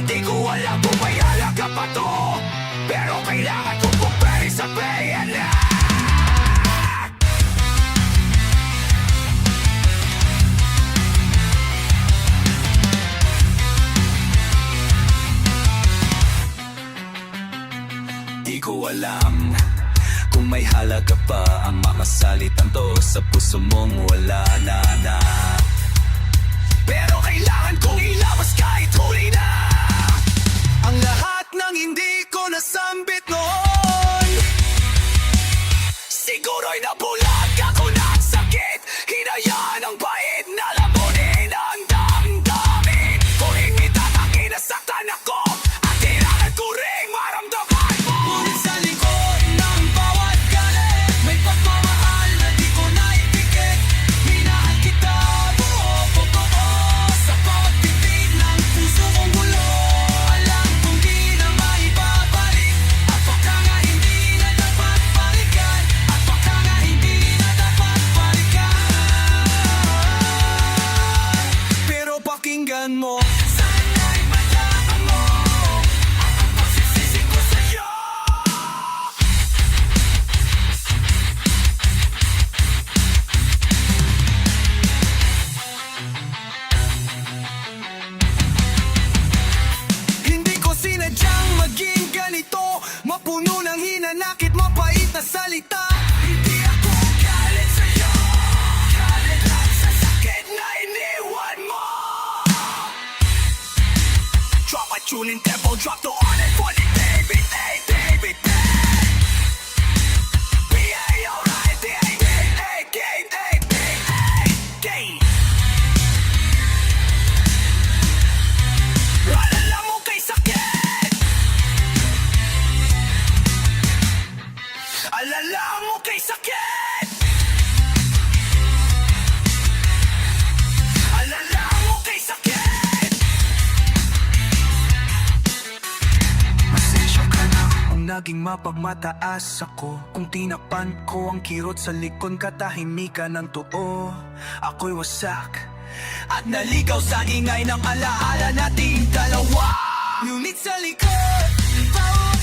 Hindi ko alam kung may halaga pa to, pero kailangan kong pumeri sa play and act. Di ko alam kung may halaga pa ang mga salitang to sa puso mong wala na. Pero kailangan kong ilabas kahit huli na ang lahat ng hindi ko nasambit noon. Siguro'y nabulag ako ng sakit, hinayaan ang bait na lamunin ang damdamin. Kung hindi tatangin, nasaktan ako at kailangan ko ring maramdaman mo. Ngunit sa likod ng bawat galit, may pagmamahal na di ko naipikit. Minahal kita buo sa bawat titig ng puso kong gulo. Alam kong di na maibabalik, at baka nga hindi na dapat balikan, at baka nga hindi na dapat balikan. Pero pakinggan mo, sana'y malaman mo ang pagsisisi ko sa'yo. Hindi ko sinadyang maging ganito, mapuno ng hinanakit, mapait na salita. Hindi ako galit sa'yo, galit lang sa sakit na iniwan mo. Drop my tune in tempo, drop the on it for the David, David. We ain't alright, game. Alala mo kay sakit, alala mo kay sakit, alala mo kay sakit. Masensya ka na kung naging mapagmataas ako, kung tinakpan ko ang kirot sa likod, katahimikan ng too. Ako'y wasak at naligaw sa ingay ng alaala nating dalawa. Ngunit sa likod, bawat